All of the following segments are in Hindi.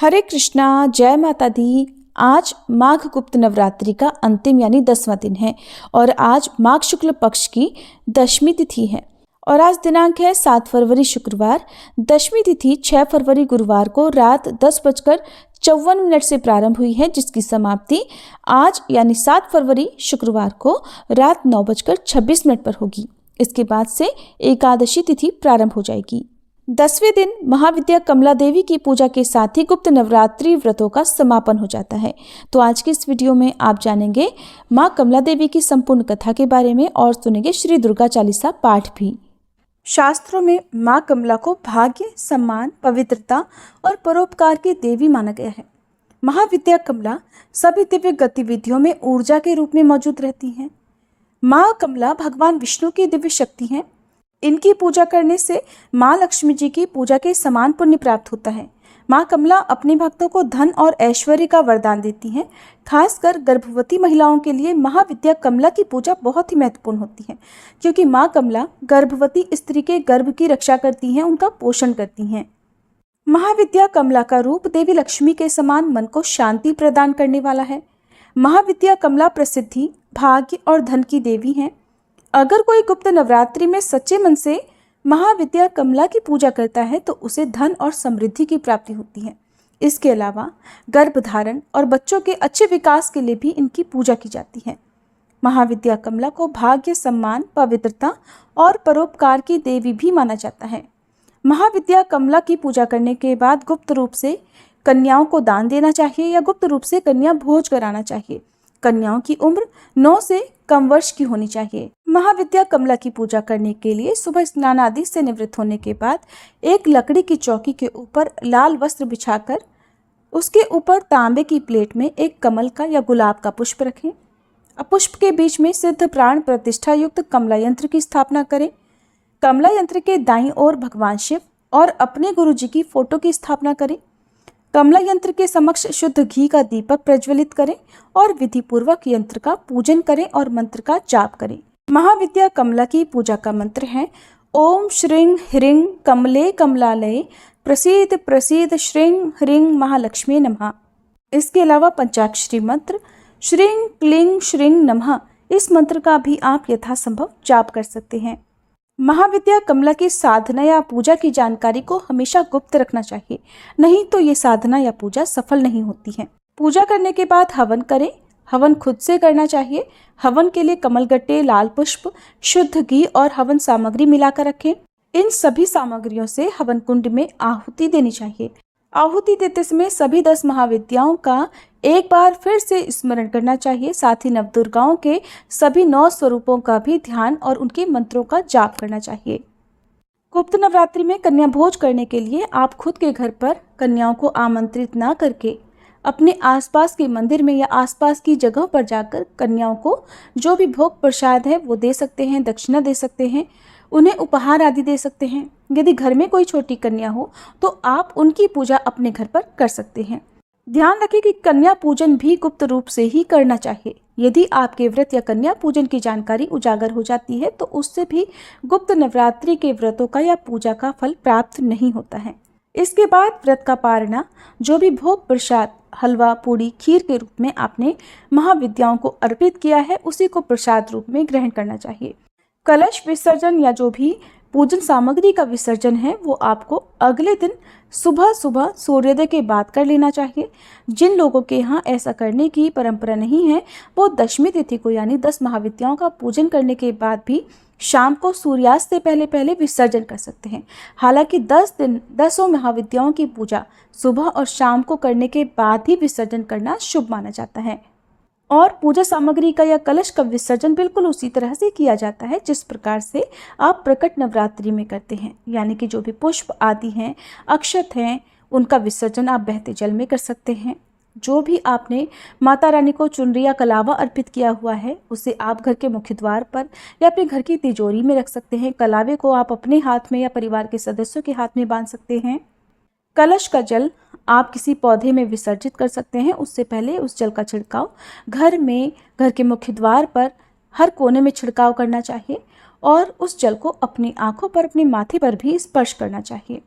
हरे कृष्णा, जय माता दी। आज माघ गुप्त नवरात्रि का अंतिम यानी 10वां दिन है और आज माघ शुक्ल पक्ष की दशमी तिथि है और आज दिनांक है 7 फरवरी शुक्रवार। दशमी तिथि 6 फरवरी गुरुवार को रात 10:54 से प्रारंभ हुई है, जिसकी समाप्ति आज यानी 7 फरवरी शुक्रवार को रात 9:26 पर होगी। इसके बाद से एकादशी तिथि प्रारंभ हो जाएगी। 10वें दिन महाविद्या कमला देवी की पूजा के साथ ही गुप्त नवरात्रि व्रतों का समापन हो जाता है। तो आज की इस वीडियो में आप जानेंगे मां कमला देवी की संपूर्ण कथा के बारे में और सुनेंगे श्री दुर्गा चालीसा पाठ भी। शास्त्रों में मां कमला को भाग्य, सम्मान, पवित्रता और परोपकार की देवी माना गया है। महाविद्या कमला सभी दिव्य गतिविधियों में ऊर्जा के रूप में मौजूद रहती हैं। मां कमला भगवान विष्णु की दिव्य शक्ति हैं। इनकी पूजा करने से मां लक्ष्मी जी की पूजा के समान पुण्य प्राप्त होता है। मां कमला अपने भक्तों को धन और ऐश्वर्य का वरदान देती हैं। खासकर गर्भवती महिलाओं के लिए महाविद्या कमला की पूजा बहुत ही महत्वपूर्ण होती है, क्योंकि मां कमला गर्भवती स्त्री के गर्भ की रक्षा करती हैं, उनका पोषण करती हैं। महाविद्या कमला का रूप देवी लक्ष्मी के समान मन को शांति प्रदान करने वाला है। महाविद्या कमला प्रसिद्धि, भाग्य और धन की देवी हैं। अगर कोई गुप्त नवरात्रि में सच्चे मन से महाविद्या कमला की पूजा करता है तो उसे धन और समृद्धि की प्राप्ति होती है। इसके अलावा गर्भधारण और बच्चों के अच्छे विकास के लिए भी इनकी पूजा की जाती है। महाविद्या कमला को भाग्य, सम्मान, पवित्रता और परोपकार की देवी भी माना जाता है। महाविद्या कमला की पूजा करने के बाद गुप्त रूप से कन्याओं को दान देना चाहिए या गुप्त रूप से कन्या भोज कराना चाहिए। कन्याओं की उम्र 9 से कम वर्ष की होनी चाहिए। महाविद्या कमला की पूजा करने के लिए सुबह स्नान आदि से निवृत्त होने के बाद एक लकड़ी की चौकी के ऊपर लाल वस्त्र बिछाकर उसके ऊपर तांबे की प्लेट में एक कमल का या गुलाब का पुष्प रखें। अब पुष्प के बीच में सिद्ध प्राण प्रतिष्ठा युक्त कमला यंत्र की स्थापना करें। कमला यंत्र के दाईं ओर भगवान शिव और अपने गुरु जी की फोटो की स्थापना करें। कमला यंत्र के समक्ष शुद्ध घी का दीपक प्रज्वलित करें और विधि पूर्वक यंत्र का पूजन करें और मंत्र का जाप करें। महाविद्या कमला की पूजा का मंत्र है ओम श्रीं ह्रीं कमले कमलालये प्रसीद प्रसीद श्रीं ह्रीं महालक्ष्मी नमः। इसके अलावा पंचाक्षरी मंत्र श्रीं क्लीं श्रीं नमः, इस मंत्र का भी आप यथासंभव जाप कर सकते हैं। महाविद्या कमला की साधना या पूजा की जानकारी को हमेशा गुप्त रखना चाहिए, नहीं तो ये साधना या पूजा सफल नहीं होती है। पूजा करने के बाद हवन करें। हवन खुद से करना चाहिए। हवन के लिए कमलगट्टे, लाल पुष्प, शुद्ध घी और हवन सामग्री मिलाकर रखें। इन सभी सामग्रियों से हवन कुंड में आहुति देनी चाहिए। आहुति देते समय सभी 10 महाविद्याओं का एक बार फिर से स्मरण करना चाहिए। साथ ही नवदुर्गाओं के सभी 9 स्वरूपों का भी ध्यान और उनके मंत्रों का जाप करना चाहिए। गुप्त नवरात्रि में कन्या भोज करने के लिए आप खुद के घर पर कन्याओं को आमंत्रित ना करके अपने आसपास के मंदिर में या आसपास की जगह पर जाकर कन्याओं को जो भी भोग प्रसाद है वो दे सकते हैं, दक्षिणा दे सकते हैं, उन्हें उपहार आदि दे सकते हैं। यदि घर में कोई छोटी कन्या हो तो आप उनकी पूजा अपने घर पर कर सकते हैं। ध्यान रखें कि कन्या पूजन भी गुप्त रूप से ही करना चाहिए। यदि आपके व्रत या कन्या पूजन की जानकारी उजागर हो जाती है तो उससे भी गुप्त नवरात्रि के व्रतों का या पूजा का फल प्राप्त नहीं होता है। इसके बाद व्रत का पारना, जो भी भोग प्रसाद, हलवा, पूड़ी, खीर के रूप में आपने महाविद्याओं को अर्पित किया है उसी को प्रसाद रूप में ग्रहण करना चाहिए। कलश विसर्जन या जो भी पूजन सामग्री का विसर्जन है वो आपको अगले दिन सुबह सुबह सूर्योदय के बाद कर लेना चाहिए। जिन लोगों के यहाँ ऐसा करने की परंपरा नहीं है वो दशमी तिथि को यानी 10 महाविद्याओं का पूजन करने के बाद भी शाम को सूर्यास्त से पहले पहले विसर्जन कर सकते हैं। हालांकि 10 दिन 10 महाविद्याओं की पूजा सुबह और शाम को करने के बाद ही विसर्जन करना शुभ माना जाता है और पूजा सामग्री का या कलश का विसर्जन बिल्कुल उसी तरह से किया जाता है जिस प्रकार से आप प्रकट नवरात्रि में करते हैं। यानी कि जो भी पुष्प आदि हैं, अक्षत हैं, उनका विसर्जन आप बहते जल में कर सकते हैं। जो भी आपने माता रानी को चुनरी या कलावा अर्पित किया हुआ है उसे आप घर के मुख्य द्वार पर या अपने घर की तिजोरी में रख सकते हैं। कलावे को आप अपने हाथ में या परिवार के सदस्यों के हाथ में बांध सकते हैं। कलश का जल आप किसी पौधे में विसर्जित कर सकते हैं। उससे पहले उस जल का छिड़काव घर में, घर के मुख्य द्वार पर हर कोने में छिड़काव करना चाहिए और उस जल को अपनी आंखों पर, अपने माथे पर भी स्पर्श करना चाहिए।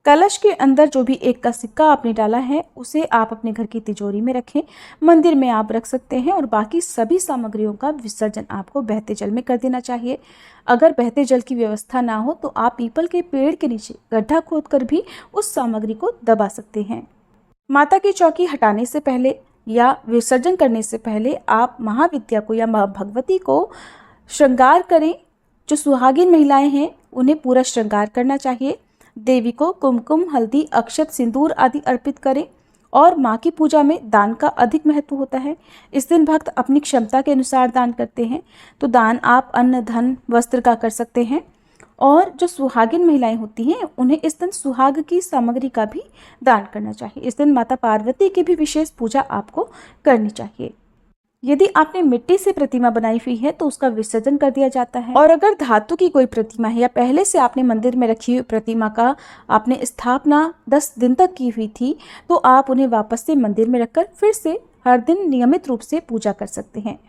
कलश के अंदर जो भी 1 का सिक्का आपने डाला है उसे आप अपने घर की तिजोरी में रखें, मंदिर में आप रख सकते हैं और बाकी सभी सामग्रियों का विसर्जन आपको बहते जल में कर देना चाहिए। अगर बहते जल की व्यवस्था ना हो तो आप पीपल के पेड़ के नीचे गड्ढा खोदकर भी उस सामग्री को दबा सकते हैं। माता की चौकी हटाने से पहले या विसर्जन करने से पहले आप महाविद्या को या माँ भगवती को श्रृंगार करें। जो सुहागिन महिलाएं हैं उन्हें पूरा श्रृंगार करना चाहिए। देवी को कुमकुम, हल्दी, अक्षत, सिंदूर आदि अर्पित करें। और माँ की पूजा में दान का अधिक महत्व होता है। इस दिन भक्त अपनी क्षमता के अनुसार दान करते हैं। तो दान आप अन्न, धन, वस्त्र का कर सकते हैं। और जो सुहागिन महिलाएं होती हैं उन्हें इस दिन सुहाग की सामग्री का भी दान करना चाहिए। इस दिन माता पार्वती की भी विशेष पूजा आपको करनी चाहिए। यदि आपने मिट्टी से प्रतिमा बनाई हुई है तो उसका विसर्जन कर दिया जाता है। और अगर धातु की कोई प्रतिमा है या पहले से आपने मंदिर में रखी हुई प्रतिमा का आपने स्थापना 10 दिन तक की हुई थी तो आप उन्हें वापस से मंदिर में रखकर फिर से हर दिन नियमित रूप से पूजा कर सकते हैं।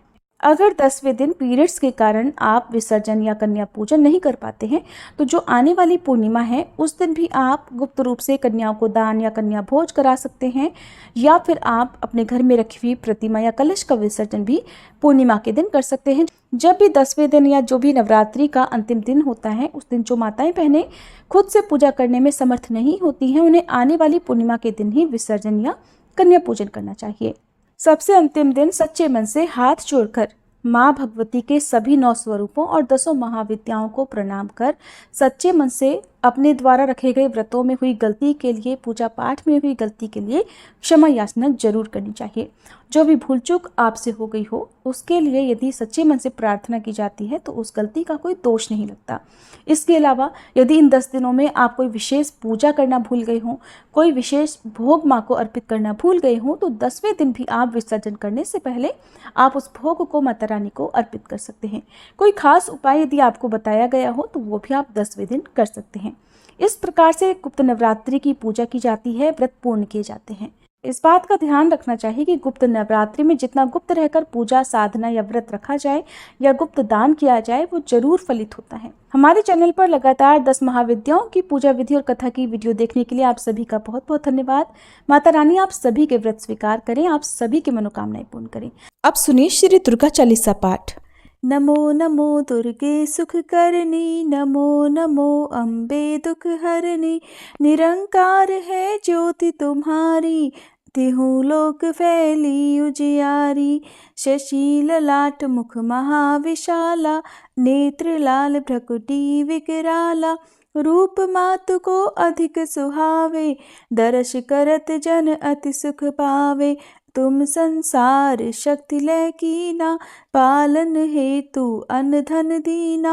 अगर 10वें दिन पीरियड्स के कारण आप विसर्जन या कन्या पूजन नहीं कर पाते हैं तो जो आने वाली पूर्णिमा है उस दिन भी आप गुप्त रूप से कन्याओं को दान या कन्या भोज करा सकते हैं, या फिर आप अपने घर में रखी हुई प्रतिमा या कलश का विसर्जन भी पूर्णिमा के दिन कर सकते हैं। जब भी 10वें दिन या जो भी नवरात्रि का अंतिम दिन होता है उस दिन जो माताएं बहनें खुद से पूजा करने में समर्थ नहीं होती हैं उन्हें आने वाली पूर्णिमा के दिन ही विसर्जन या कन्या पूजन करना चाहिए। सबसे अंतिम दिन सच्चे मन से हाथ जोड़कर माँ भगवती के सभी 9 स्वरूपों और 10 महाविद्याओं को प्रणाम कर सच्चे मन से अपने द्वारा रखे गए व्रतों में हुई गलती के लिए, पूजा पाठ में हुई गलती के लिए क्षमा याचना जरूर करनी चाहिए। जो भी भूल चूक आपसे हो गई हो उसके लिए यदि सच्चे मन से प्रार्थना की जाती है तो उस गलती का कोई दोष नहीं लगता। इसके अलावा यदि इन 10 दिनों में आप कोई विशेष पूजा करना भूल गए हों, कोई विशेष भोग माँ को अर्पित करना भूल गए हों तो 10वें दिन भी आप विसर्जन करने से पहले आप उस भोग को माता रानी को अर्पित कर सकते हैं। कोई खास उपाय यदि आपको बताया गया हो तो वो भी आप 10वें दिन कर सकते हैं। इस प्रकार से गुप्त नवरात्रि की पूजा की जाती है, व्रत पूर्ण किए जाते हैं। इस बात का ध्यान रखना चाहिए कि गुप्त नवरात्रि में जितना गुप्त रहकर पूजा, साधना या व्रत रखा जाए या गुप्त दान किया जाए वो जरूर फलित होता है। हमारे चैनल पर लगातार 10 महाविद्याओं की पूजा विधि और कथा की वीडियो देखने के लिए आप सभी का बहुत बहुत धन्यवाद। माता रानी आप सभी के व्रत स्वीकार करें, आप सभी की मनोकामनाएं पूर्ण करें। अब सुनिए श्री दुर्गा चालीसा पाठ। नमो नमो दुर्गे सुख करनी, नमो नमो अम्बे दुख हरनी, निरंकार है ज्योति तुम्हारी, तिहु लोक फैली उजियारी। शशि ललाट मुख महाविशाला, नेत्र लाल भ्रकुटी विकराला, रूप मातु को अधिक सुहावे, दर्श करत जन अति सुख पावे। तुम संसार शक्ति लय कीना, पालन हेतु अन्न धन दीना।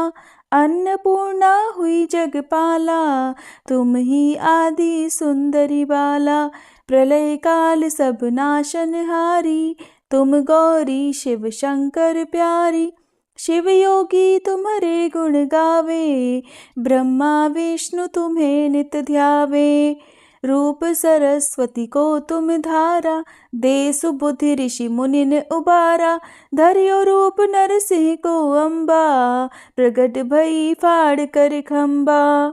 अन्नपूर्णा हुई जगपाला, तुम ही आदि सुंदरी बाला। प्रलय काल सब नाशनहारी, तुम गौरी शिव शंकर प्यारी। शिव योगी तुम्हारे गुण गावे, ब्रह्मा विष्णु तुम्हें नित ध्यावे। रूप सरस्वती को तुम धारा, दे सुबुद्धि ऋषि मुनिन उबारा। धर्यो रूप नरसिंह को अम्बा, प्रगट भई फाड़ कर खम्बा।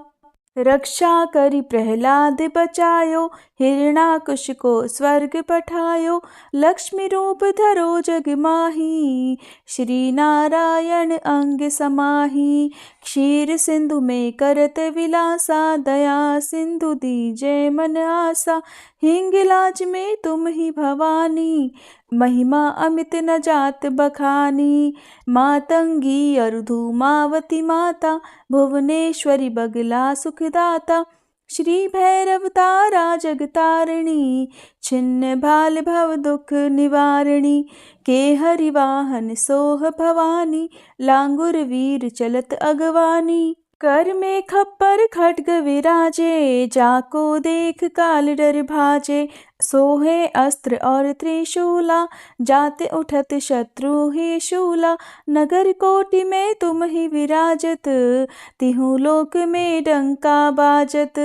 रक्षा करी प्रहलाद बचायो, हिरणाकुश को स्वर्ग पठायो। लक्ष्मी रूप धरो जग माही, श्री नारायण अंग समाही। क्षीर सिंधु में करत विलासा, दया सिंधु दीजे मन आसा। हिंगलाज में तुम ही भवानी, महिमा अमित न जात बखानी। मातंगी अरुधुमावती माता, भुवनेश्वरी बगला सुखदाता। श्री भैरव तारा जगतारिणी, छिन्न भाल भव दुख निवारिणी। के हरिवाहन सोह भवानी, लांगुर वीर चलत अगवानी। कर में खप्पर खड्ग विराजे, जाको देख काल डर भाजे। सोहे अस्त्र और त्रिशूला, जाते उठत शत्रु ही शूला। नगर कोटि में तुम ही विराजत, तिहु लोक में डंका बाजत।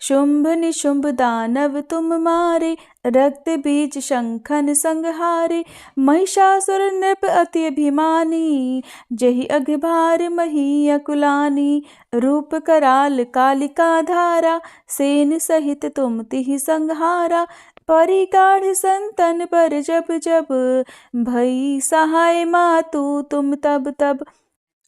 शुंभ निशुंभ दानव तुम मारे, रक्त बीज शंखन संहारे। महिषासुर नृप अति अभिमानी, जहि अघभार मही अकुलानी। रूप कराल कालिका धारा, सेन सहित तुम तिहि संहारा। परिगाढ़ संतन पर जब जब, भई सहाय मातु तुम तब तब।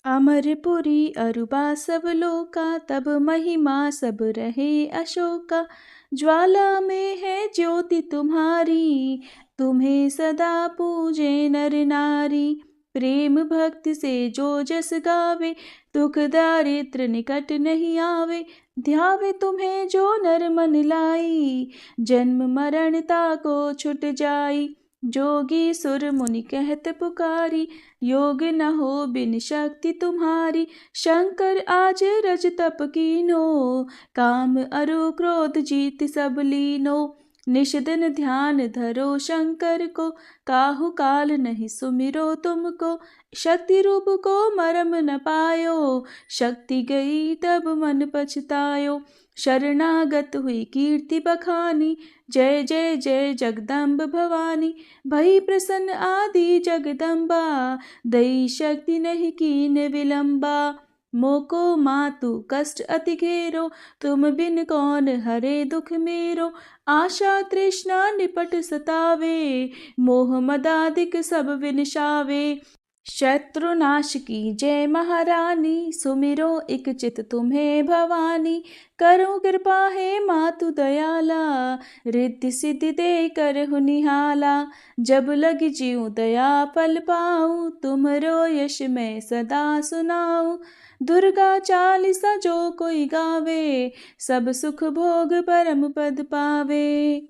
अमरपुरी अरुबा सब लोका, तब महिमा सब रहे अशोका। ज्वाला में है ज्योति तुम्हारी, तुम्हें सदा पूजे नर नारी। प्रेम भक्ति से जो जस गावे, दुख दारिद्र निकट नहीं आवे। ध्यावे तुम्हें जो नर मन लाई, जन्म मरण ताको छुट जाई। जोगी सुर मुनि कहत पुकारी, योग न हो बिन शक्ति तुम्हारी। शंकर आज रज तप कीनो, काम अरु क्रोध जीत सब लीनो। निश दिन ध्यान धरो शंकर को, काहू काल नहीं सुमिरो तुमको। शक्ति रूप को मरम न पायो, शक्ति गई तब मन पछतायो। शरणागत हुई कीर्ति बखानी, जय जय जय जगदम्ब भवानी। भई प्रसन्न आदि जगदम्बा, दई शक्ति नहीं कीन विलंबा। मोको मातु कष्ट अति घेरो, तुम बिन कौन हरे दुख मेरो। आशा तृष्णा निपट सतावे, मोह मदादिक सब विनशावे। शत्रुनाश की जय महारानी, सुमिरो एक चित तुम्हें भवानी। करो कृपा है मातु दयाला, रिद्धि सिद्धि दे कर निहाला। जब लग जीव दया पल पाऊँ, तुमरो यश मैं सदा सुनाऊँ। दुर्गा चालीसा जो कोई गावे, सब सुख भोग परम पद पावे।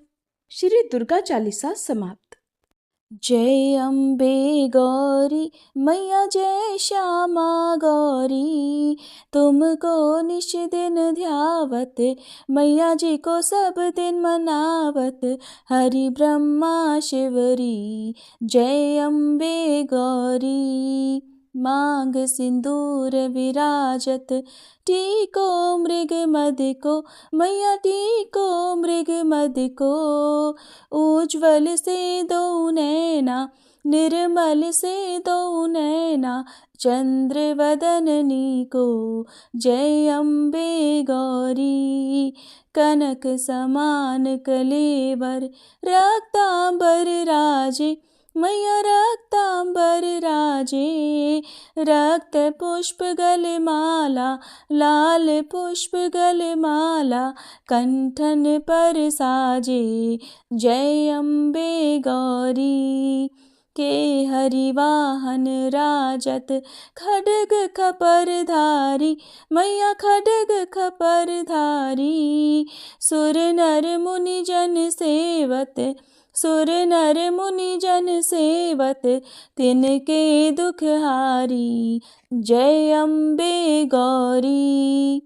श्री दुर्गा चालीसा समाप्त। जय अम्बे गौरी मैया, जय श्यामा गौरी। तुमको निश दिन ध्यावत, मैया जी को सब दिन मनावत। हरि ब्रह्मा शिवरी, जय अम्बे गौरी। मांग सिंदूर विराजत, टीको मृग मद को, मैया टीको मृग मद को। उज्ज्वल से दो नैना, निर्मल से दो नैना, चंद्र वदननी को। जय अम्बे गौरी। कनक समान कलेवर, रक्तांबर राजे, मैया रक्तांबर राजे। रक्त पुष्प गलमाला, लाल पुष्प गलमाला, कंठन पर साजे। जय अम्बे गौरी। के हरिवाहन राजत, खड्ग खपर धारी, मैया खड्ग खपर धारी। सुर नर मुनि जन सेवत, सुर नर मुनि जन सेवत, तिनके दुख हारी। जय अम्बे गौरी।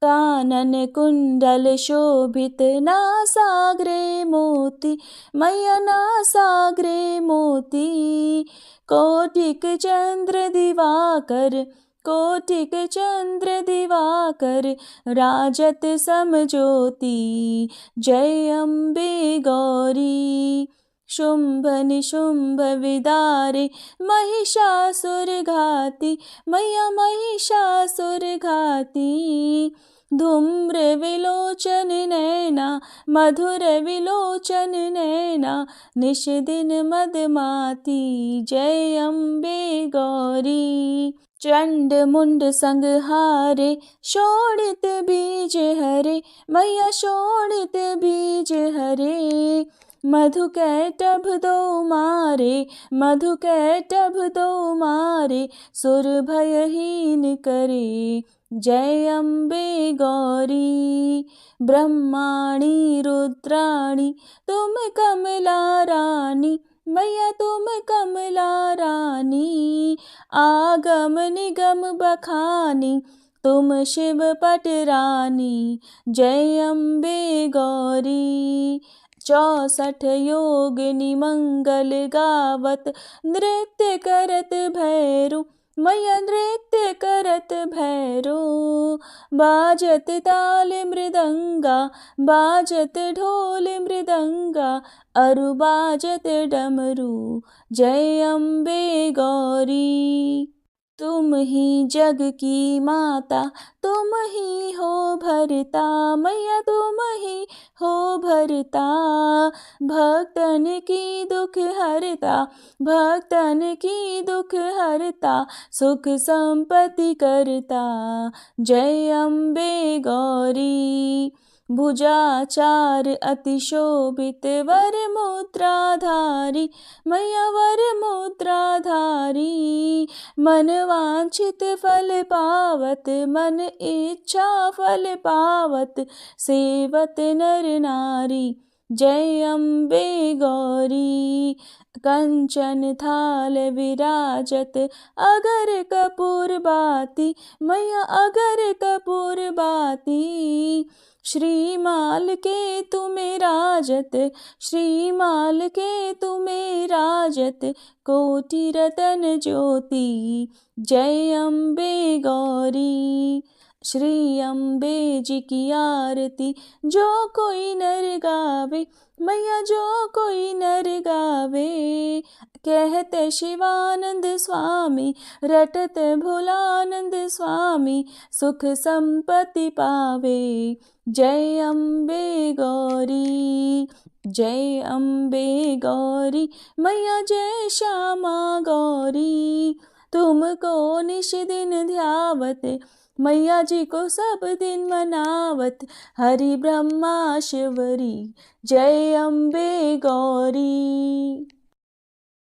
कानन कुंडल शोभित, नासाग्रे मोती, मैया नासाग्रे मोती। कोटिक चंद्र दिवाकर, कोटिक चंद्र दिवाकर, राजत समज्योति। जय अम्बे गौरी। शुंभ निशुंभ विदारे, महिषासुर घाती, मैया महिषासुर घाती। धूम्र विलोचन नैना, मधुर विलोचन नैना, निश दिन मदमाती। जय अम्बे गौरी। चंड मुंड संहारे, शोणित बीज हरे, मैया शोणित बीज हरे। मधु कैटभ दो मारे, मधु कैटभ दो मारे, सुर भयहीन करे। जय अम्बे गौरी। ब्रह्माणी रुद्राणी, तुम कमला रानी, मैया तुम कमला रानी। आगम निगम बखानी, तुम शिव पट रानी। जय अम्बे गौरी। 64 योगिनी मंगल गावत, नृत्य करत भैरू, मैया नृत्य करत भैरो, बाजत ताल मृदंगा, बाजत ढोल मृदंगा, अरु बाजत डमरू। जय अम्बे गौरी। तुम ही जग की माता, तुम ही हो भरता, मैया तुम ही हो भरता। भक्तन की दुख हरता, भक्तन की दुख हरता, सुख संपत्ति करता। जय अम्बे गौरी। भुजाचार अति शोभित वर मुद्राधारी, मैया वर मुद्राधारी। मन वांछित फल पावत, मन इच्छा फल पावत, सेवत नर नारी। जय अम्बे गौरी। कंचन थाल विराजत, अगर कपूर बाती, मैया अगर कपूर बाती। श्रीमाल के तुम्हें राजत, श्रीमाल के तुम्हें राजत, कोटि रतन ज्योति। जय अम्बे गौरी। श्री अम्बे जी की आरती जो कोई नर गावे, मैया जो कोई नर गावे। कहते शिवानंद स्वामी, रटत भोलानंद स्वामी, सुख संपत्ति पावे। जय अम्बे गौरी। जय अम्बे गौरी, मैया जय श्यामा गौरी। तुमको निश दिन ध्यावत, मैया जी को सब दिन मनावत, हरि ब्रह्मा शिवरी। जय अम्बे गौरी।